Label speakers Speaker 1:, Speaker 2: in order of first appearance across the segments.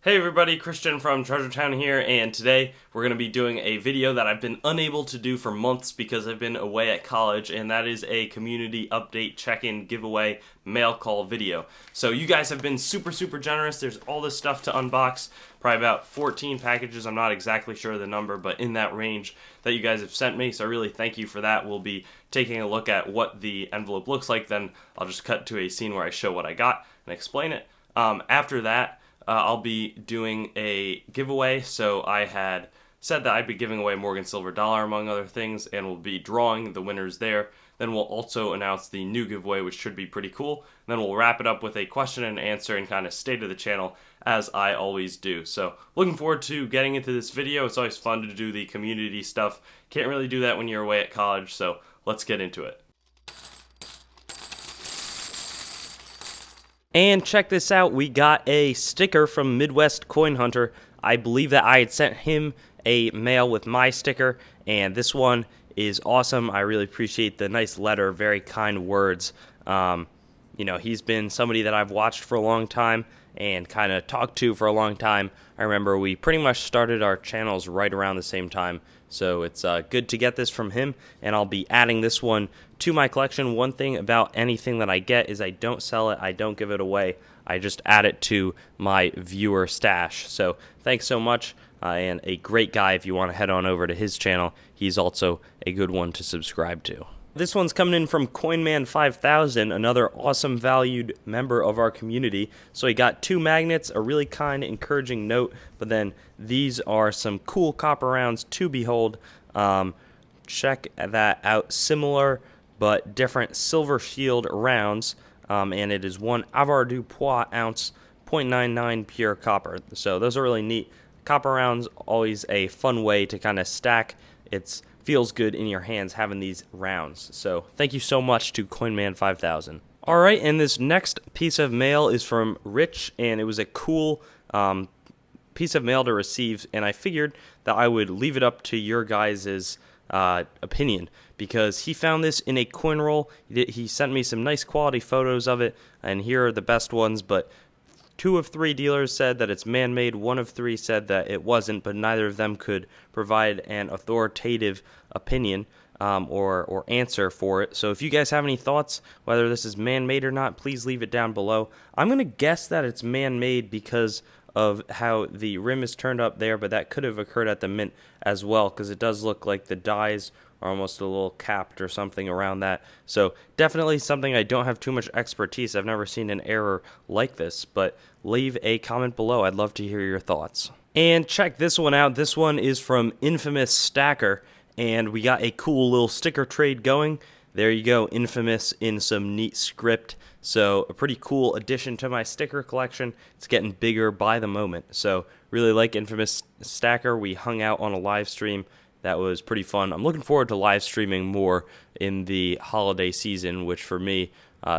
Speaker 1: Hey everybody, Christian from Treasure Town here, and today we're going to be doing a video that I've been unable to do for months because I've been away at college, and that is a community update check-in giveaway mail call video. So you guys have been super generous. There's all this stuff to unbox, probably about 14 packages. I'm not exactly sure of the number, but in that range that you guys have sent me, so I really thank you for that. We'll be taking a look at what the envelope looks like, then I'll just cut to a scene where I show what I got and explain it. After that, I'll be doing a giveaway, so I had said that I'd be giving away Morgan Silver Dollar among other things, and we'll be drawing the winners there. Then we'll also announce the new giveaway, which should be pretty cool. And then we'll wrap it up with a question and answer and kind of state of the channel, as I always do. So looking forward to getting into this video. It's always fun to do the community stuff. Can't really do that when you're away at college, so let's get into it. And check this out, we got a sticker from Midwest Coin Hunter. I believe that I had sent him a mail with my sticker, and this one is awesome. I really appreciate the nice letter, very kind words. He's been somebody that I've watched for a long time and kind of talked to for a long time. I remember we pretty much started our channels right around the same time, so it's good to get this from him, and I'll be adding this one to my collection. One thing about anything that I get is I don't sell it, I don't give it away, I just add it to my viewer stash. So thanks so much, and a great guy. If you want to head on over to his channel, he's also a good one to subscribe to. This one's coming in from Coinman5000, another awesome valued member of our community. So he got 2 magnets, a really kind, encouraging note, but then these are some cool copper rounds to behold. Check that out. Similar but different silver shield rounds, and it is 1 Avoir Poix ounce, 0.99 pure copper. So those are really neat. Copper rounds, always a fun way to kind of stack. It feels good in your hands having these rounds. So thank you so much to Coinman5000. All right, and this next piece of mail is from Rich, and it was a cool piece of mail to receive, and I figured that I would leave it up to your guys' opinion, because he found this in a coin roll. He sent me some nice quality photos of it, and here are the best ones, but 2 of 3 dealers said that it's man-made, 1 of 3 said that it wasn't, but neither of them could provide an authoritative opinion or answer for it. So if you guys have any thoughts, whether this is man-made or not, please leave it down below. I'm going to guess that it's man-made because of how the rim is turned up there, but that could have occurred at the mint as well, because it does look like the dies are almost a little capped or something around that. So definitely something I don't have too much expertise. I've never seen an error like this, but leave a comment below. I'd love to hear your thoughts. And check this one out. This one is from Infamous Stacker, and we got a cool little sticker trade going. There you go, Infamous in some neat script. So a pretty cool addition to my sticker collection. It's getting bigger by the moment. So really like Infamous Stacker. We hung out on a live stream. That was pretty fun. I'm looking forward to live streaming more in the holiday season, which for me,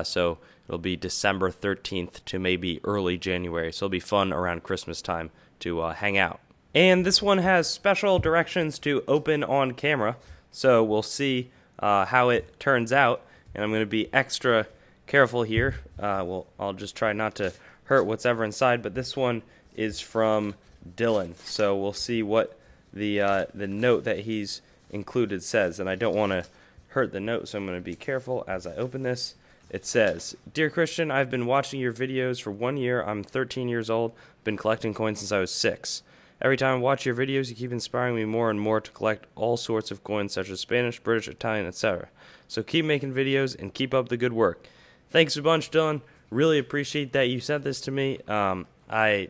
Speaker 1: so it'll be December 13th to maybe early January. So it'll be fun around Christmas time to hang out. And this one has special directions to open on camera. So we'll see how it turns out. And I'm going to be extra careful here. I'll just try not to hurt what's ever inside. But this one is from Dylan. So we'll see what the note that he's included says, and I don't want to hurt the note, so I'm going to be careful as I open this. It says, "Dear Christian, I've been watching your videos for 1 year. I'm 13 years old. Been collecting coins since I was 6. Every time I watch your videos, you keep inspiring me more and more to collect all sorts of coins, such as Spanish, British, Italian, etc. So keep making videos and keep up the good work." Thanks a bunch, Dylan. Really appreciate that you sent this to me. I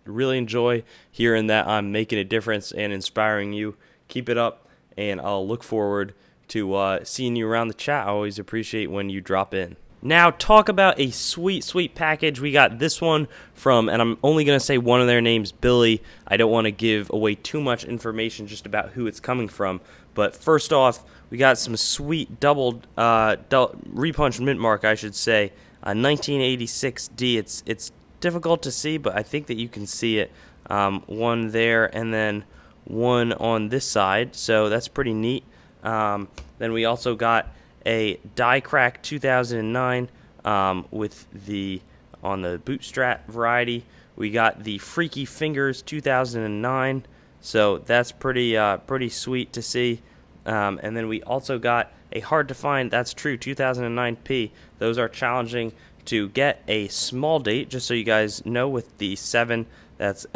Speaker 1: really enjoy hearing that I'm making a difference and inspiring you. Keep it up, and I'll look forward to seeing you around the chat. I always appreciate when you drop in. Now, talk about a sweet package. We got this one from, and I'm only going to say one of their names, Billy. I don't want to give away too much information just about who it's coming from. But first off, we got some sweet double repunched mint mark, I should say, 1986D. It's difficult to see, but I think that you can see it. One there and then one on this side, so that's pretty neat. Then we also got a Die Crack 2009 with the on the bootstrap variety We got the Freaky Fingers 2009, so that's pretty sweet to see. And then we also got a hard to find, that's true, 2009P. Those are challenging to get a small date, just so you guys know, with the 7, that's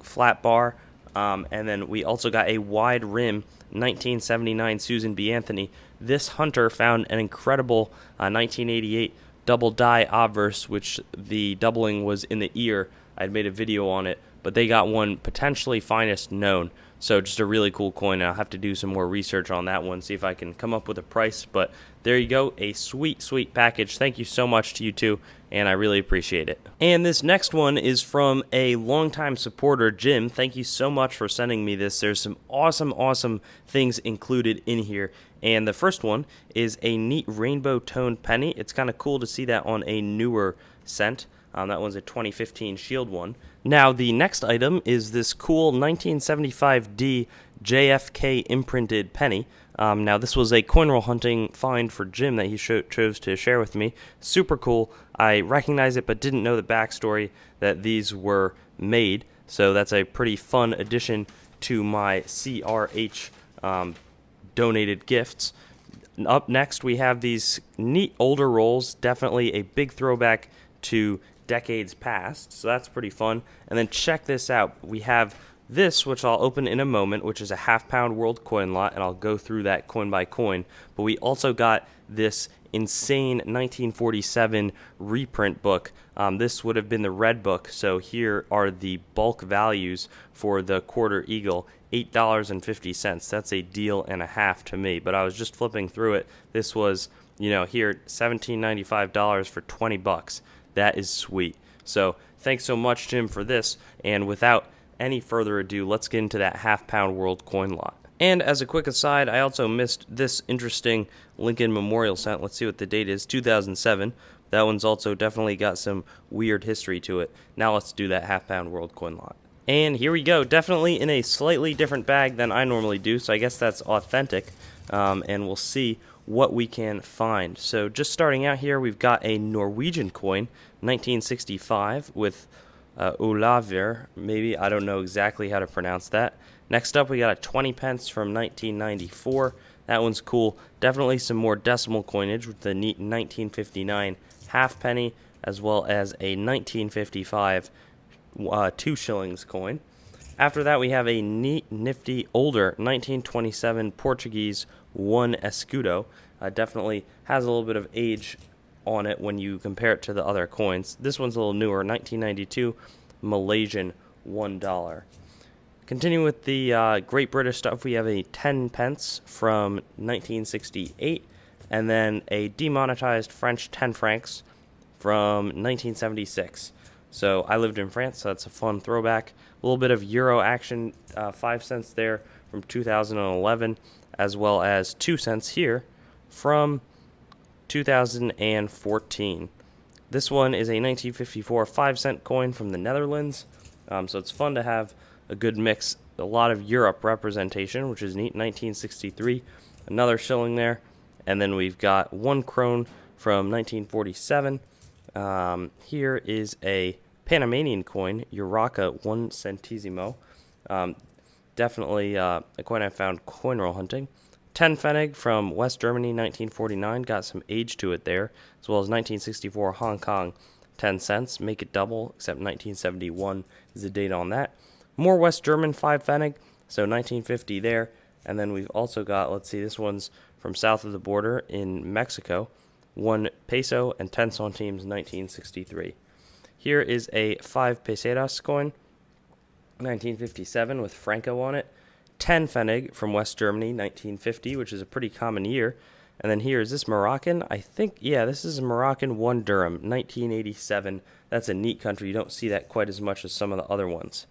Speaker 1: flat bar. And then we also got a wide rim 1979 Susan B. Anthony. This hunter found an incredible 1988 double die obverse, which the doubling was in the ear. I'd made a video on it, but they got one potentially finest known. So just a really cool coin. I'll have to do some more research on that one, see if I can come up with a price. But there you go, a sweet, sweet package. Thank you so much to you two, and I really appreciate it. And this next one is from a longtime supporter, Jim. Thank you so much for sending me this. There's some awesome, awesome things included in here. And the first one is a neat rainbow toned penny. It's kind of cool to see that on a newer cent. That one's a 2015 Shield one. Now, the next item is this cool 1975D JFK imprinted penny. Now, this was a coin roll hunting find for Jim that he chose to share with me. Super cool. I recognize it, but didn't know the backstory that these were made. So that's a pretty fun addition to my CRH donated gifts. Up next, we have these neat older rolls. Definitely a big throwback to decades past, so that's pretty fun. And then check this out. We have this, which I'll open in a moment, which is a half-pound world coin lot, and I'll go through that coin by coin. But we also got this insane 1947 reprint book. This would have been the red book, so here are the bulk values for the quarter eagle. $8.50. That's a deal and a half to me, but I was just flipping through it. This was, here, $17.95 for $20. That is sweet. So thanks so much, Jim, for this. And without any further ado, let's get into that half-pound world coin lot. And as a quick aside, I also missed this interesting Lincoln Memorial cent. Let's see what the date is, 2007. That one's also definitely got some weird history to it. Now let's do that half-pound world coin lot. And here we go, definitely in a slightly different bag than I normally do, so I guess that's authentic. And we'll see what we can find. So just starting out here, we've got a Norwegian coin, 1965, with Olaver, maybe. I don't know exactly how to pronounce that. Next up, we got a 20 pence from 1994. That one's cool. Definitely some more decimal coinage with the neat 1959 half penny, as well as a 1955 2 shillings coin. After that, we have a neat, nifty, older 1927 Portuguese 1 escudo. Definitely has a little bit of age on it when you compare it to the other coins. This one's a little newer, 1992 Malaysian $1. Continuing with the Great British stuff, we have a 10 pence from 1968, and then a demonetized French 10 francs from 1976. So I lived in France, so that's a fun throwback. A little bit of Euro action, 5 cents there from 2011, as well as 2 cents here from 2014. This one is a 1954 5-cent coin from the Netherlands, so it's fun to have a good mix. A lot of Europe representation, which is neat. 1963, another shilling there, and then we've got 1 krone from 1947. Here is a Panamanian coin, Urraca 1 centesimo. Definitely a coin I found coin roll hunting. 10 Pfennig from West Germany, 1949. Got some age to it there, as well as 1964 Hong Kong 10 cents. Make it double, except 1971 is the date on that. More West German 5 Pfennig, so 1950 there. And then we've also got, let's see, this one's from south of the border in Mexico. 1 peso and 10 centimes, 1963. Here is a 5 pesetas coin, 1957 with Franco on it. 10 Pfennig from West Germany, 1950, which is a pretty common year. And then here is this Moroccan. I think, yeah, this is a Moroccan 1 dirham, 1987. That's a neat country. You don't see that quite as much as some of the other ones.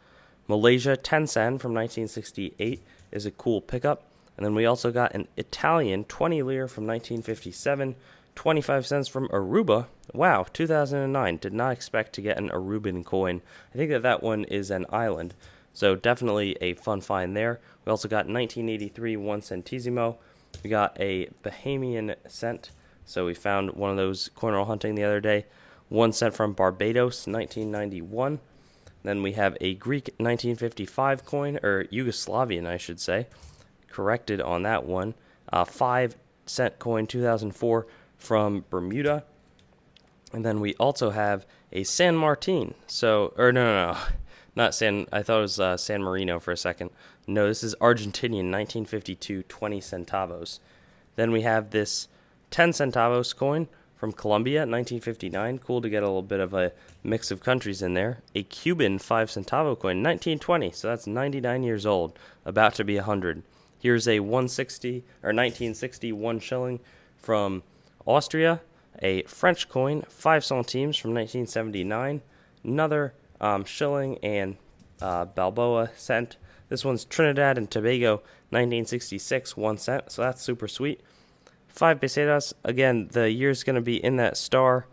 Speaker 1: Malaysia 10 sen from 1968 is a cool pickup. And then we also got an Italian 20 lire from 1957, 25 cents from Aruba. Wow, 2009. Did not expect to get an Aruban coin. I think that one is an island. So definitely a fun find there. We also got 1983 1 centesimo. We got a Bahamian cent. So we found one of those coin roll hunting the other day. 1 cent from Barbados, 1991. Then we have a Greek 1955 coin, or Yugoslavian, I should say. Corrected on that one. 5-cent coin 2004 from Bermuda. And then we also have a San Martin. No, not San. I thought it was San Marino for a second. No, this is Argentinian 1952 20 centavos. Then we have this 10 centavos coin from Colombia 1959. Cool to get a little bit of a mix of countries in there. A Cuban 5 centavo coin 1920. So that's 99 years old, about to be 100. Here's a 1960 1 shilling from Austria. A French coin, 5 centimes from 1979. Another shilling and Balboa cent. This one's Trinidad and Tobago, 1966, 1 cent. So that's super sweet. 5 pesetas. Again, the year's going to be in that star.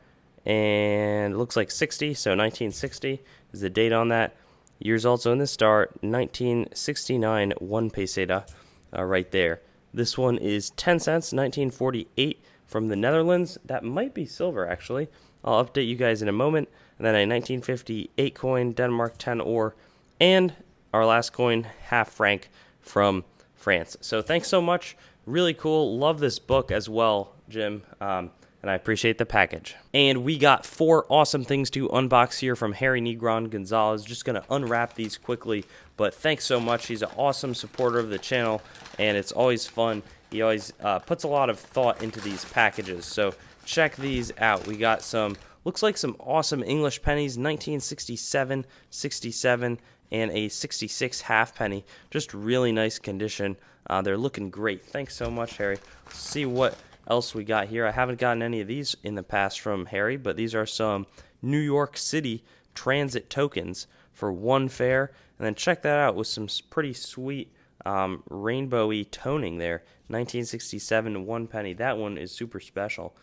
Speaker 1: And it looks like 60, so 1960 is the date on that. Year's also in the star, 1969, 1 peseta right there. This one is 10 cents, 1948 from the Netherlands. That might be silver, actually. I'll update you guys in a moment. And then a 1958 coin, Denmark 10 ore. And our last coin, half franc from France. So thanks so much. Really cool. Love this book as well, Jim. And I appreciate the package. And we got 4 awesome things to unbox here from Harry Negron Gonzalez. Just going to unwrap these quickly. But thanks so much. He's an awesome supporter of the channel. And it's always fun. He always puts a lot of thought into these packages. So check these out. We got some, looks like some awesome English pennies, 1967, 67, and a 66 half penny. Just really nice condition. They're looking great. Thanks so much, Harry. Let's see what else we got here. I haven't gotten any of these in the past from Harry, but these are some New York City transit tokens for 1 fare. And then check that out with some pretty sweet rainbowy toning there. 1967, 1 penny. That one is super special.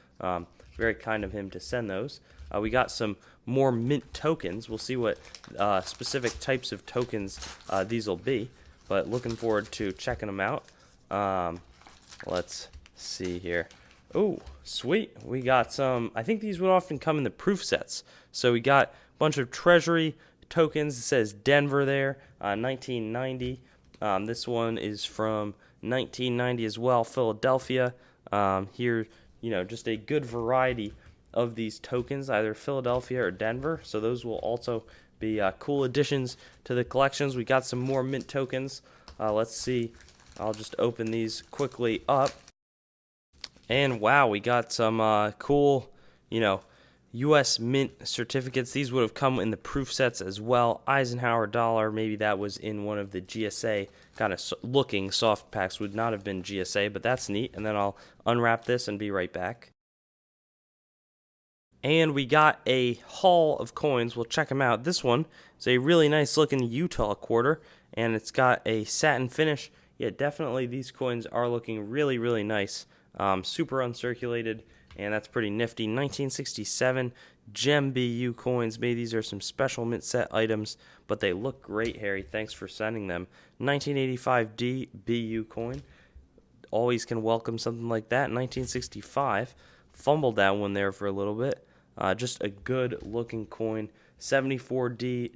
Speaker 1: Very kind of him to send those. We got some more mint tokens. We'll see what specific types of tokens these will be, but looking forward to checking them out. Let's see here. Oh, sweet. We got some, I think these would often come in the proof sets. So we got a bunch of treasury tokens. It says Denver there, 1990. This one is from 1990 as well, Philadelphia. Here, just a good variety of these tokens, either Philadelphia or Denver. So those will also be cool additions to the collections. We got some more mint tokens. Let's see. I'll just open these quickly up. And wow, we got some cool, U.S. Mint certificates. These would have come in the proof sets as well. Eisenhower dollar, maybe that was in one of the GSA kind of looking soft packs. Would not have been GSA, but that's neat. And then I'll unwrap this and be right back. And we got a haul of coins. We'll check them out. This one is a really nice looking Utah quarter, and it's got a satin finish. Yeah, definitely these coins are looking really, really nice. Super uncirculated, and that's pretty nifty. 1967 Gem BU coins. Maybe these are some special mint set items, but they look great, Harry. Thanks for sending them. 1985 D BU coin. Always can welcome something like that. 1965. Fumbled that one there for a little bit. Just a good looking coin. 74D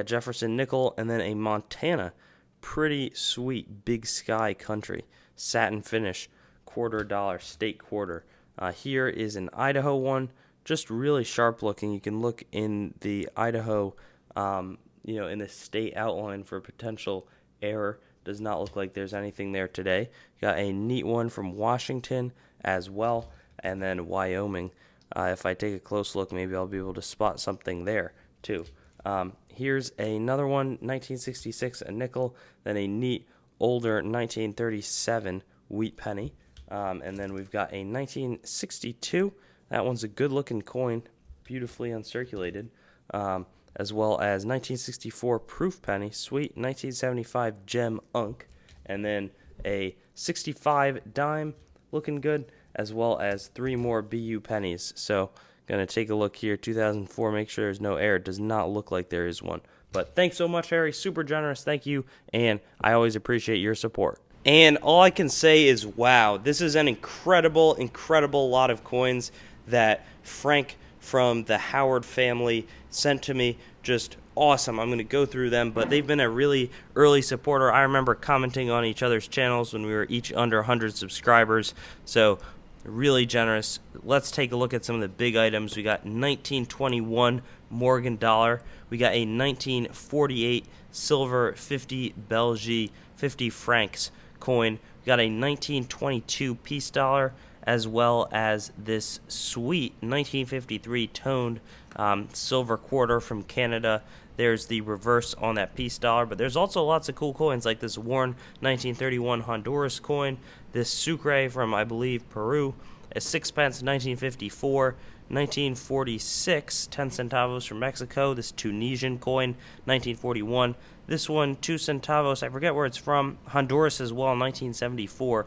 Speaker 1: Jefferson nickel, and then a Montana. Pretty sweet Big Sky Country. Satin finish. $quarter state quarter. Here is an Idaho one. Just really sharp looking. You can look in the Idaho, in the state outline for potential error. Does not look like there's anything there today. Got a neat one from Washington as well, and then Wyoming. If I take a close look, maybe I'll be able to spot something there too. Here's another one, 1966, a nickel, then a neat older 1937 wheat penny, and then we've got a 1962. That one's a good-looking coin, beautifully uncirculated, as well as 1964 proof penny, sweet, 1975 gem unk, and then a 65 dime, looking good, as well as 3 more BU pennies. So, gonna take a look here, 2004, make sure there's no error. It does not look like there is one. But thanks so much, Harry. Super generous. Thank you. And I always appreciate your support. And all I can say is, wow, this is an incredible, incredible lot of coins that Frank from the Howard family sent to me. just awesome. I'm going to go through them, but they've been a really early supporter. I remember commenting on each other's channels when we were each under 100 subscribers, so really generous. Let's take a look at some of the big items. We got 1921 Morgan dollar. We got a 1948 silver 50 Belgique 50 francs coin. We got a 1922 peace dollar, as well as this sweet 1953 toned silver quarter from Canada. There's the reverse on that peace dollar, but there's also lots of cool coins like this worn 1931 Honduras coin, this sucre from, I believe, Peru, a 6 pence 1954, 1946 10 centavos from Mexico, this Tunisian coin 1941, this one 2 centavos, I forget where it's from, Honduras as well, 1974,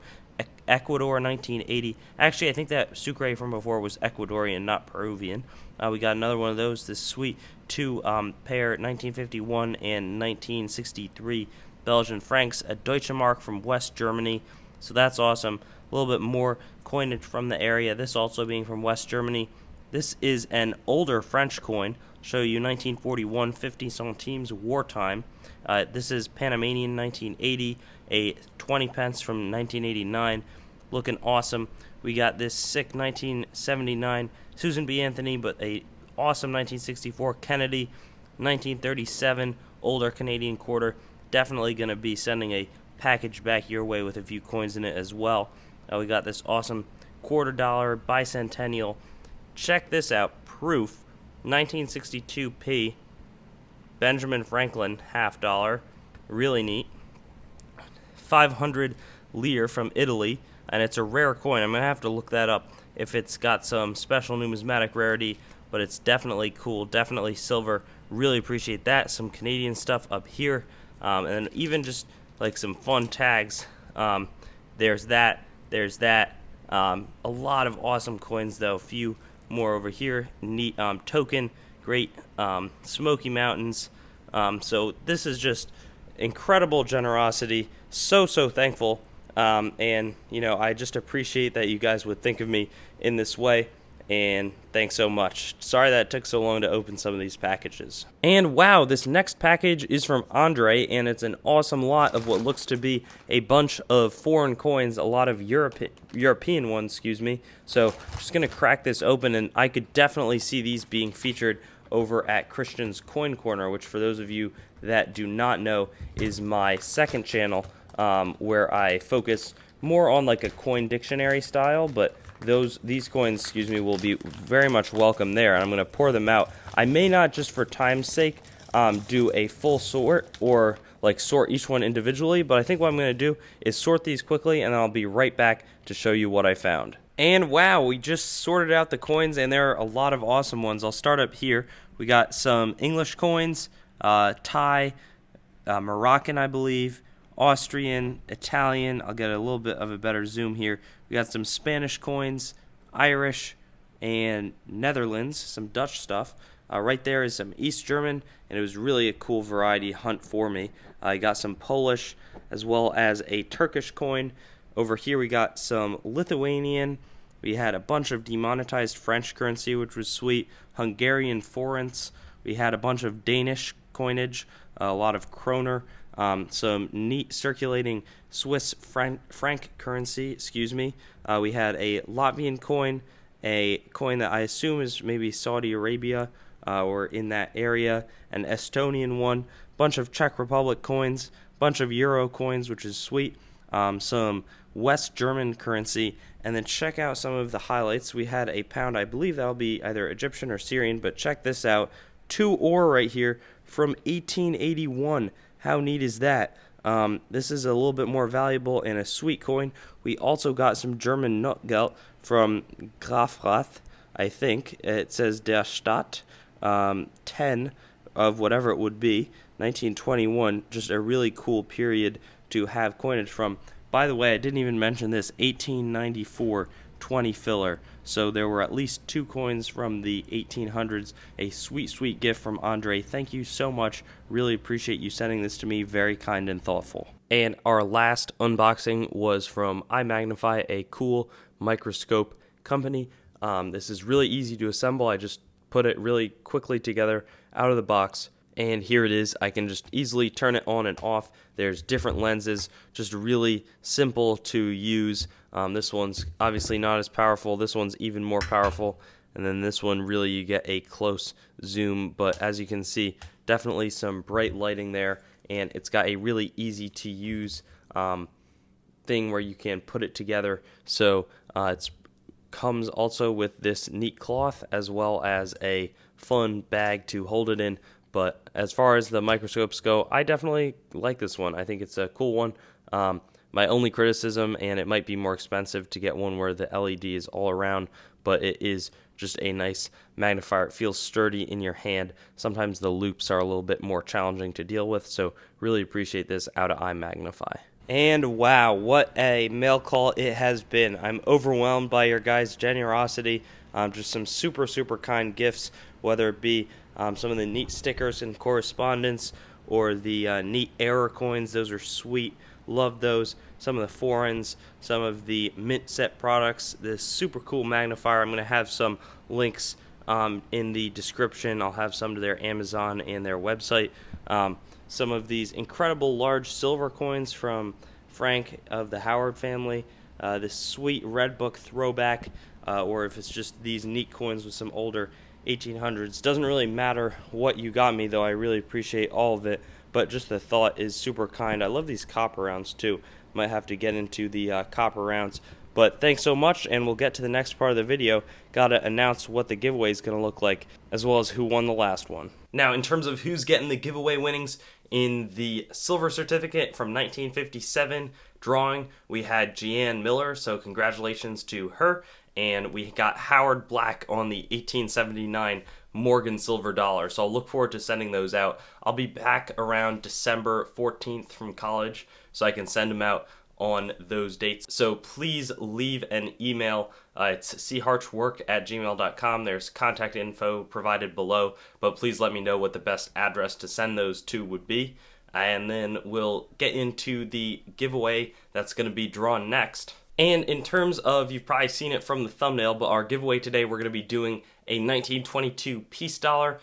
Speaker 1: Ecuador 1980. Actually, I think that sucre from before was Ecuadorian, not Peruvian. We got another one of those, this sweet 2 pair 1951 and 1963 Belgian francs, a Deutsche Mark from West Germany. So that's awesome. A little bit more coinage from the area, this also being from West Germany. This is an older French coin. I'll show you 1941 50 centimes wartime. This is Panamanian 1980, a 20 pence from 1989, looking awesome. We got this sick 1979 Susan B. Anthony, but a awesome 1964 Kennedy, 1937 older Canadian quarter. Definitely going to be sending a package back your way with a few coins in it as well. We got this awesome $quarter bicentennial. Check this out, proof 1962p Benjamin Franklin $half, really neat. 500 lire from Italy, and it's a rare coin. I'm going to have to look that up if it's got some special numismatic rarity, but it's definitely cool, definitely silver. Really appreciate that. Some Canadian stuff up here, and even just like some fun tags. There's that. A lot of awesome coins, though. A few more over here. Neat token. Great Smoky Mountains. So this is just incredible generosity. So thankful. And, I just appreciate that you guys would think of me in this way. And thanks so much. Sorry that it took so long to open some of these packages. And wow, this next package is from Andre, and it's an awesome lot of what looks to be a bunch of foreign coins, a lot of European ones, So I'm just going to crack this open, and I could definitely see these being featured over at Christian's Coin Corner, which for those of you that do not know is my second channel, where I focus more on like a coin dictionary style, but these coins, will be very much welcome there, and I'm going to pour them out. I may not, just for time's sake, do a full sort or like sort each one individually, but I think what I'm going to do is sort these quickly, and I'll be right back to show you what I found. And wow, we just sorted out the coins, and there are a lot of awesome ones. I'll start up here. We got some English coins, Thai, Moroccan, I believe, Austrian, Italian. I'll get a little bit of a better zoom here. We got some Spanish coins, Irish, and Netherlands, some Dutch stuff. Right there is some East German, and it was really a cool variety hunt for me. I got some Polish as well as a Turkish coin. Over here we got some Lithuanian. We had a bunch of demonetized French currency, which was sweet. Hungarian forints. We had a bunch of Danish coinage, a lot of kroner. Some neat circulating Swiss franc currency, we had a Latvian coin, a coin that I assume is maybe Saudi Arabia or in that area, an Estonian one, bunch of Czech Republic coins, bunch of Euro coins, which is sweet, some West German currency, and then check out some of the highlights. We had a pound, I believe that'll be either Egyptian or Syrian, but check this out, 2 ore right here from 1881. How neat is that? This is a little bit more valuable and a sweet coin. We also got some German Notgeld from Grafrath, I think. It says Der Stadt, 10 of whatever it would be, 1921. Just a really cool period to have coinage from. By the way, I didn't even mention this, 1894 20 filler. So there were at least 2 coins from the 1800s. A sweet gift from Andre. Thank you so much. Really appreciate you sending this to me. Very kind and thoughtful. And our last unboxing was from iMagnify, a cool microscope company. This is really easy to assemble. I just put it really quickly together out of the box. And here it is. I can just easily turn it on and off. There's different lenses, just really simple to use. This one's obviously not as powerful. This one's even more powerful. And then this one, really, you get a close zoom. But as you can see, definitely some bright lighting there. And it's got a really easy to use thing where you can put it together. So it comes also with this neat cloth as well as a fun bag to hold it in. But as far as the microscopes go, I definitely like this one. I think it's a cool one. My only criticism, and it might be more expensive to get one where the LED is all around, but it is just a nice magnifier. It feels sturdy in your hand. Sometimes the loops are a little bit more challenging to deal with, so really appreciate this out of iMagnify. And wow, what a mail call it has been. I'm overwhelmed by your guys' generosity. Just some super, super kind gifts, whether it be some of the neat stickers and correspondence or the neat error coins. Those are sweet. Love those. Some of the foreigns, some of the mint set products, this super cool magnifier. I'm going to have some links in the description. I'll have some to their Amazon and their website. Some of these incredible large silver coins from Frank of the Howard family. This sweet Red Book throwback, or if it's just these neat coins with some older 1800s. Doesn't really matter what you got me, though. I really appreciate all of it. But just the thought is super kind. I love these copper rounds too. Might have to get into the copper rounds. But thanks so much, and we'll get to the next part of the video. Gotta announce what the giveaway is gonna look like, as well as who won the last one. Now, in terms of who's getting the giveaway winnings, in the silver certificate from 1957 drawing, we had Jeanne Miller, so congratulations to her. And we got Howard Black on the 1879 Morgan silver dollar. So I'll look forward to sending those out. I'll be back around December 14th from college, so I can send them out on those dates. So please leave an email. It's charchwork@gmail.com. There's contact info provided below, but please let me know what the best address to send those to would be. And then we'll get into the giveaway that's going to be drawn next. And in terms of, you've probably seen it from the thumbnail, but our giveaway today, we're going to be doing a 1922 piece dollar.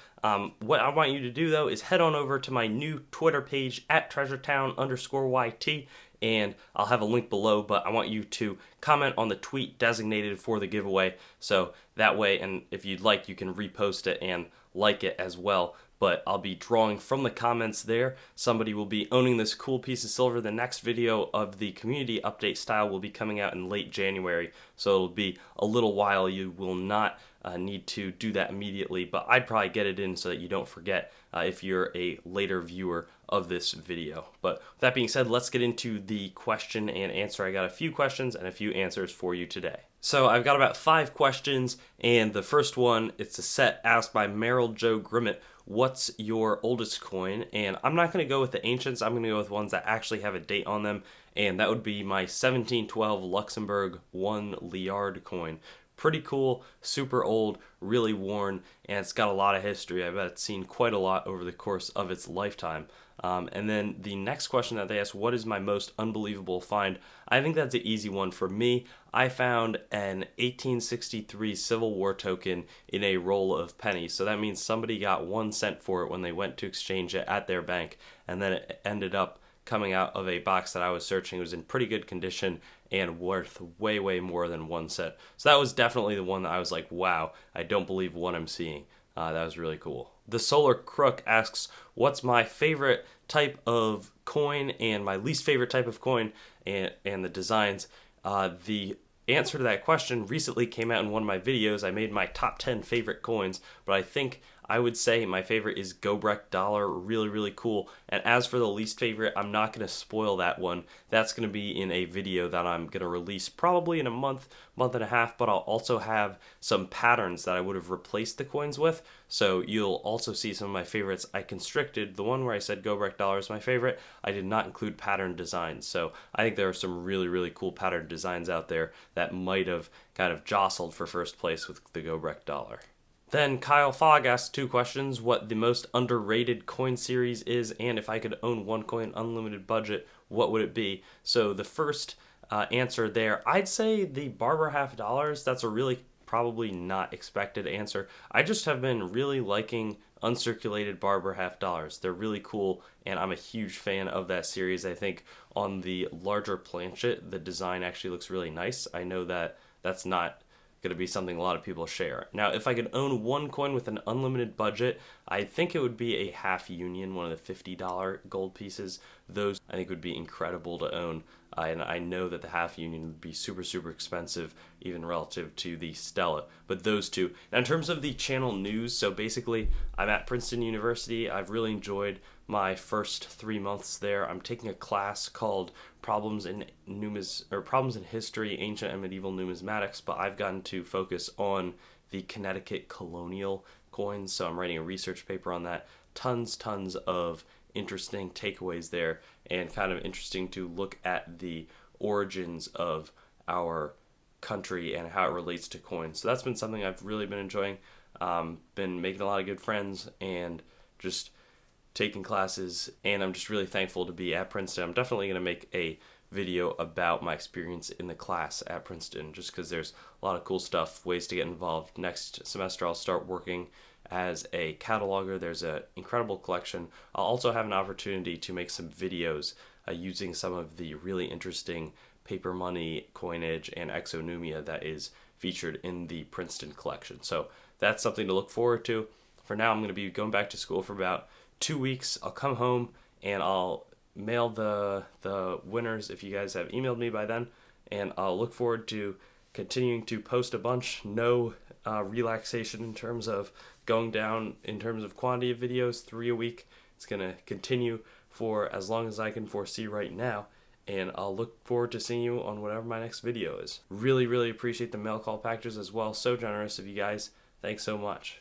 Speaker 1: What I want you to do, though, is head on over to my new Twitter page at treasuretown_YT, and I'll have a link below, but I want you to comment on the tweet designated for the giveaway, so that way, and if you'd like, you can repost it and like it as well. But I'll be drawing from the comments there. Somebody will be owning this cool piece of silver. The next video of the community update style will be coming out in late January, so it'll be a little while. You will not need to do that immediately, but I'd probably get it in so that you don't forget if you're a later viewer of this video. But with that being said, let's get into the question and answer. I got a few questions and a few answers for you today. So I've got about 5 questions, and the first one, it's a set asked by Merrill Joe Grimmett. What's your oldest coin? And I'm not going to go with the ancients. I'm going to go with ones that actually have a date on them, and that would be my 1712 Luxembourg 1 Liard coin. Pretty cool, super old, really worn, and it's got a lot of history. I bet it's seen quite a lot over the course of its lifetime. And then the next question that they asked, what is my most unbelievable find? I think that's an easy one for me. I found an 1863 Civil War token in a roll of pennies. So that means somebody got 1 cent for it when they went to exchange it at their bank, and then it ended up coming out of a box that I was searching. It was in pretty good condition and worth way, way more than 1 cent. So that was definitely the one that I was like, wow, I don't believe what I'm seeing. That was really cool. The Solar Crook asks, what's my favorite type of coin and my least favorite type of coin, and the designs? The answer to that question recently came out in one of my videos. I made my top 10 favorite coins, but I think I would say my favorite is Gobrecht Dollar. Really, really cool. And as for the least favorite, I'm not going to spoil that one. That's going to be in a video that I'm going to release probably in a month and a half, but I'll also have some patterns that I would have replaced the coins with. So you'll also see some of my favorites. I constricted the one where I said Gobrecht Dollar is my favorite. I did not include pattern designs. So I think there are some really, really cool pattern designs out there that might have kind of jostled for first place with the Gobrecht Dollar. Then Kyle Fogg asked 2 questions, what the most underrated coin series is, and if I could own one coin unlimited budget, what would it be? So the first answer there, I'd say the Barber $50. That's a really probably not expected answer. I just have been really liking uncirculated Barber half dollars. They're really cool, and I'm a huge fan of that series. I think on the larger planchet, the design actually looks really nice. I know that that's not going to be something a lot of people share. Now, if I could own one coin with an unlimited budget, I think it would be a half union, one of the $50 gold pieces. Those I think would be incredible to own. And I know that the half union would be super, super expensive, even relative to the Stella. But those two. Now, in terms of the channel news, so basically, I'm at Princeton University. I've really enjoyed my first 3 months there. I'm taking a class called Problems in History, Ancient and Medieval Numismatics, but I've gotten to focus on the Connecticut colonial coins, so I'm writing a research paper on that. Tons of interesting takeaways there, and kind of interesting to look at the origins of our country and how it relates to coins. So that's been something I've really been enjoying. Been making a lot of good friends and just taking classes, and I'm just really thankful to be at Princeton. I'm definitely going to make a video about my experience in the class at Princeton, just because there's a lot of cool stuff, ways to get involved. Next semester I'll start working as a cataloger. There's an incredible collection. I'll also have an opportunity to make some videos using some of the really interesting paper money coinage and exonumia that is featured in the Princeton collection. So that's something to look forward to. For now, I'm going to be going back to school for about 2 weeks. I'll come home and I'll mail the winners if you guys have emailed me by then, and I'll look forward to continuing to post a bunch. No relaxation in terms of going down in terms of quantity of videos, 3 a week. It's going to continue for as long as I can foresee right now, and I'll look forward to seeing you on whatever my next video is. Really appreciate the mail call packages as well. So generous of you guys. Thanks so much.